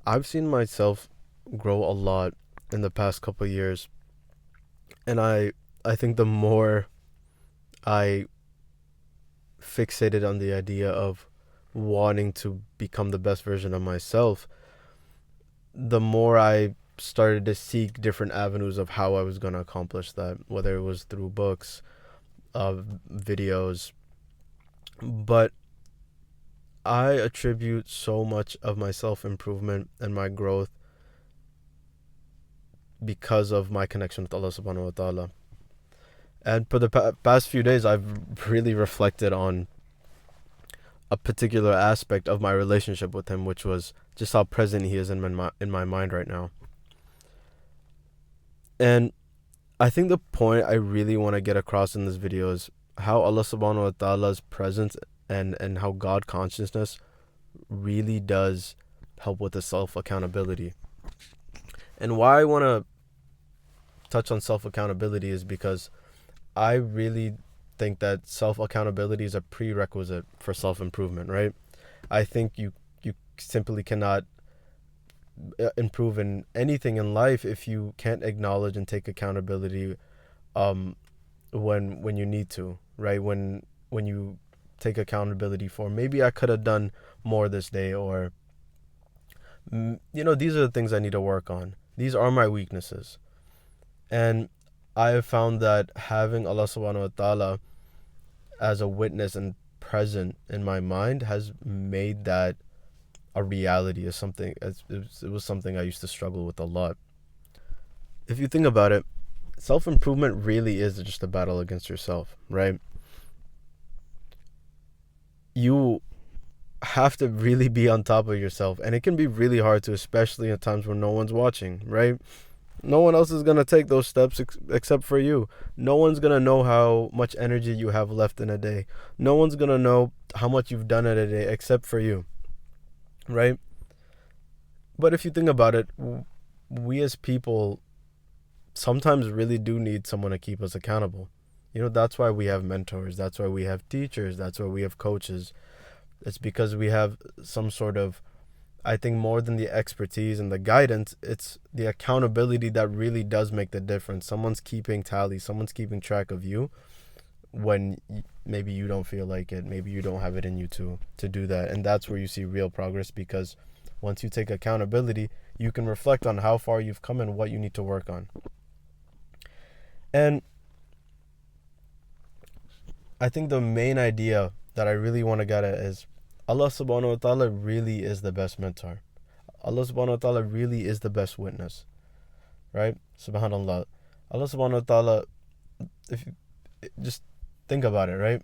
I've seen myself grow a lot in the past couple of years, and I think the more I fixated on the idea of wanting to become the best version of myself, the more I started to seek different avenues of how I was going to accomplish that, whether it was through books, videos. But I attribute so much of my self improvement and my growth because of my connection with Allah subhanahu wa ta'ala. And for the past few days, I've really reflected on a particular aspect of my relationship with Him, which was just how present He is in my mind right now. And I think the point I really want to get across in this video is how Allah subhanahu wa ta'ala's presence and how God consciousness really does help with the self accountability. And why I want to touch on self accountability is because I really think that self accountability is a prerequisite for self improvement, right? I think you simply cannot improve in anything in life if you can't acknowledge and take accountability um when you need to, right? When you take accountability for maybe I could have done more this day, or these are the things I need to work on. These are my weaknesses. And I have found that having Allah subhanahu wa ta'ala as a witness and present in my mind has made that a reality. Is something it was something I used to struggle with a lot. If you think about it, self improvement really is just a battle against yourself, right? You have to really be on top of yourself, and it can be really hard to, especially at times when no one's watching, right? No one else is going to take those steps except for you. No one's going to know how much energy you have left in a day. No one's going to know how much you've done in a day except for you, right? But if you think about it, we as people sometimes really do need someone to keep us accountable. That's why we have mentors. That's why we have teachers. That's why we have coaches. It's because we have some sort of, I think, more than the expertise and the guidance, it's the accountability that really does make the difference. Someone's keeping tally, someone's keeping track of you when maybe you don't feel like it, maybe you don't have it in you to do that. And that's where you see real progress, because once you take accountability, you can reflect on how far you've come and what you need to work on. And I think the main idea that I really want to get at is Allah subhanahu wa ta'ala really is the best mentor. Allah subhanahu wa ta'ala really is the best witness, right? Subhanallah. Allah subhanahu wa ta'ala, if you just think about it, right?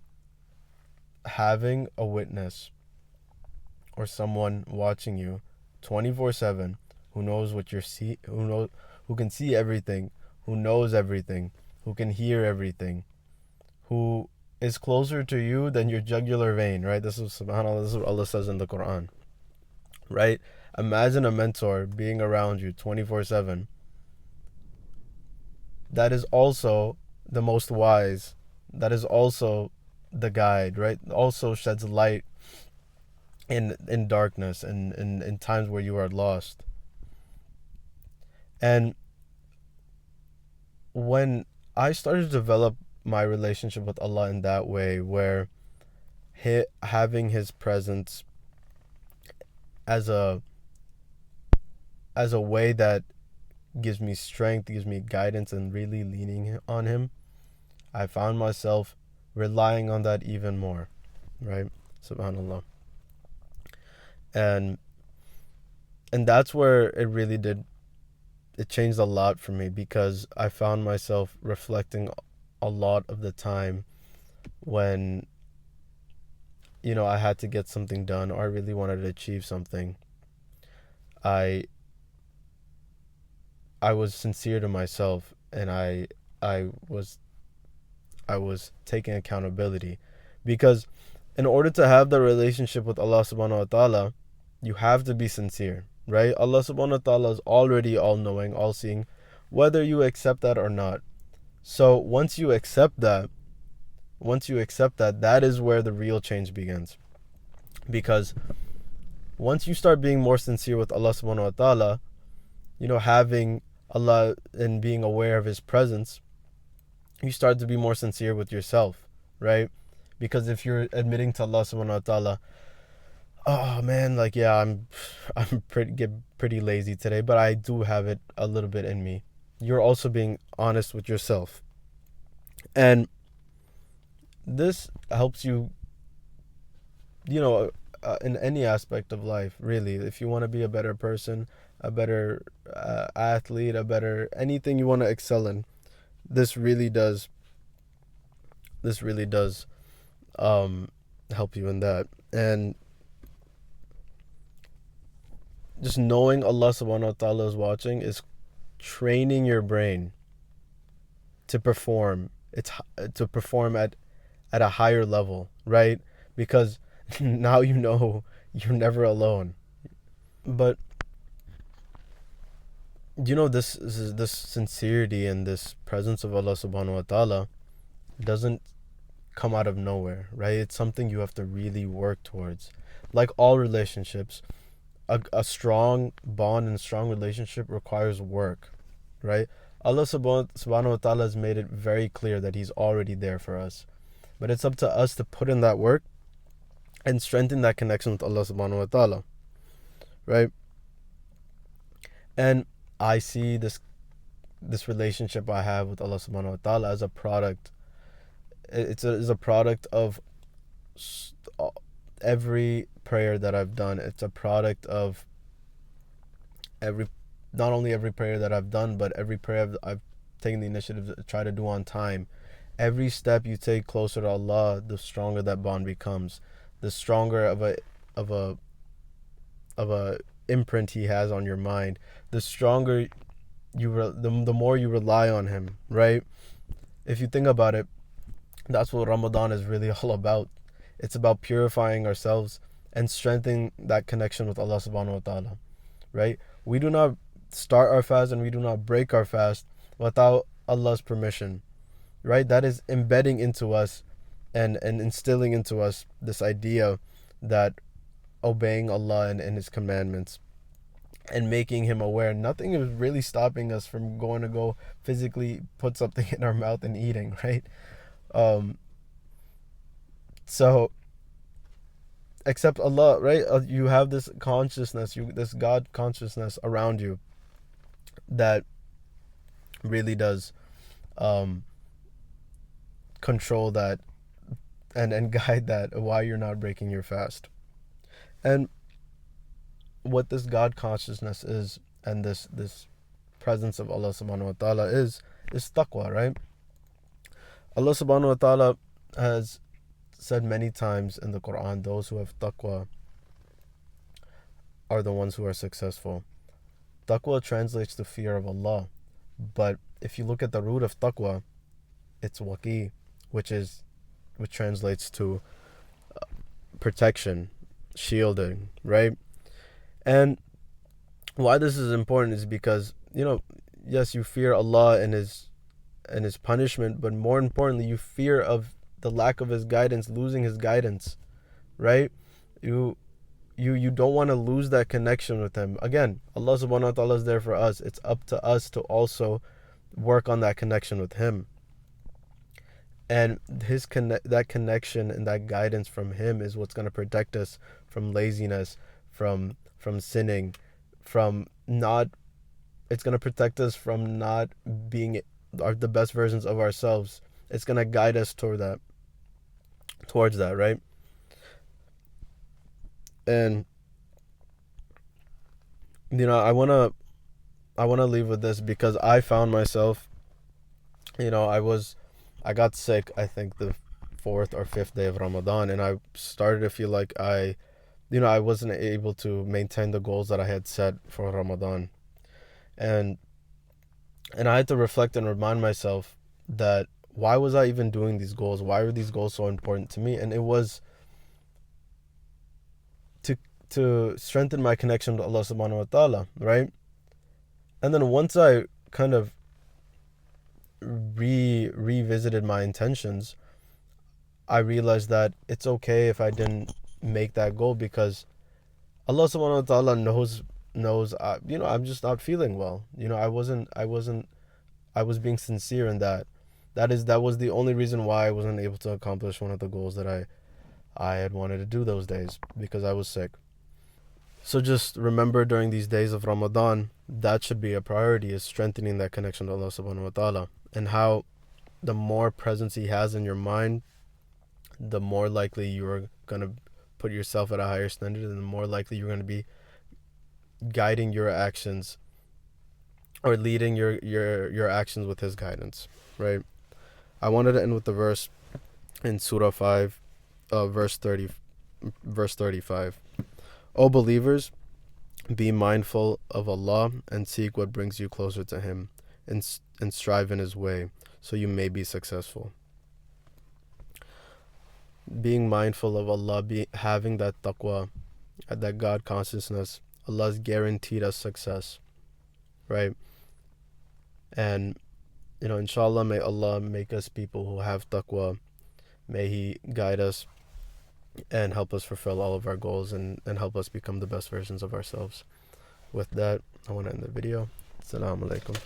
Having a witness or someone watching you 24/7 who knows what you're who can see everything, who knows everything, who can hear everything, who is closer to you than your jugular vein, right? This is subhanAllah, this is what Allah says in the Quran, right? Imagine a mentor being around you 24/7. That is also the most wise. That is also the guide, right? Also sheds light in darkness and in times where you are lost. And when I started to develop my relationship with Allah in that way, where having His presence as a way that gives me strength, gives me guidance, and really leaning on Him, I found myself relying on that even more, right? Subhanallah. And that's where it changed a lot for me, because I found myself reflecting a lot of the time when I had to get something done, or I really wanted to achieve something. I was sincere to myself, and I was taking accountability, because in order to have the relationship with Allah subhanahu wa ta'ala, you have to be sincere, right? Allah subhanahu wa ta'ala is already all-knowing, all-seeing, whether you accept that or not. So once you accept that, that is where the real change begins. Because Once you start being more sincere with Allah subhanahu wa ta'ala, having Allah and being aware of His presence, you start to be more sincere with yourself, right? Because if you're admitting to Allah subhanahu wa ta'ala, oh man, like, yeah, I'm pretty lazy today, but I do have it a little bit in me. You're also being honest with yourself. And this helps you, in any aspect of life, really. If you want to be a better person, a better athlete, a better anything you want to excel in, this really does help you in that. And just knowing Allah subhanahu wa ta'ala is watching is training your brain to perform. It's to perform at a higher level, right? Because now you're never alone. But this sincerity and this presence of Allah subhanahu wa ta'ala doesn't come out of nowhere, right? It's something you have to really work towards. Like all relationships, a strong bond and a strong relationship requires work, right? Allah subhanahu wa ta'ala has made it very clear that He's already there for us. But it's up to us to put in that work and strengthen that connection with Allah subhanahu wa ta'ala, right? And I see this relationship I have with Allah subhanahu wa ta'ala as a product. It's a product of every prayer that I've done. It's a product of not only every prayer that I've done, but every prayer I've taken the initiative to try to do on time. Every step you take closer to Allah, the stronger that bond becomes, the stronger of a imprint He has on your mind, the stronger the more you rely on Him, right? If you think about it, that's what Ramadan is really all about. It's about purifying ourselves and strengthening that connection with Allah subhanahu wa ta'ala, right? We do not start our fast and we do not break our fast without Allah's permission, right? That is embedding into us and instilling into us this idea that obeying Allah and His commandments and making Him aware, nothing is really stopping us from going to go physically put something in our mouth and eating, right? So except Allah, right? You have this consciousness, this God consciousness around you that really does control that and guide that, why you're not breaking your fast. And what this God consciousness is, and this presence of Allah subhanahu wa ta'ala is taqwa, right? Allah subhanahu wa ta'ala has said many times in the Quran, those who have taqwa are the ones who are successful. Taqwa translates to fear of Allah, but if you look at the root of taqwa, it's waqi, which translates to protection, shielding, right? And why this is important is because, yes, you fear Allah and His punishment, but more importantly, you fear of the lack of His guidance, losing His guidance, right? You don't want to lose that connection with Him. Again, Allah subhanahu wa ta'ala is there for us. It's up to us to also work on that connection with Him. And that connection and that guidance from Him is what's going to protect us from laziness, from sinning, it's going to protect us from not being the best versions of ourselves. It's going to guide us towards that, right? And I want to leave with this because I found myself, I got sick, I think the 4th or 5th day of Ramadan, and I started to feel like I wasn't able to maintain the goals that I had set for Ramadan. And I had to reflect and remind myself that why was I even doing these goals? Why were these goals so important to me? And it was to strengthen my connection with Allah subhanahu wa ta'ala, right? And then once I kind of revisited my intentions, I realized that it's okay if I didn't make that goal, because Allah subhanahu wa ta'ala knows I'm just not feeling well. I was being sincere in that. That was the only reason why I wasn't able to accomplish one of the goals that I had wanted to do those days, because I was sick. So just remember, during these days of Ramadan, that should be a priority, is strengthening that connection to Allah subhanahu wa ta'ala. And how the more presence He has in your mind, the more likely you're going to put yourself at a higher standard, and the more likely you're going to be guiding your actions, or leading your actions with His guidance, right? I wanted to end with the verse in Surah 5, verse 35. O believers, be mindful of Allah and seek what brings you closer to Him, and strive in His way, so you may be successful. Being mindful of Allah, having that taqwa, that God consciousness, Allah's guaranteed us success, right? And inshallah, may Allah make us people who have taqwa. May He guide us and help us fulfill all of our goals, and help us become the best versions of ourselves. With that, I want to end the video. Assalamu alaikum.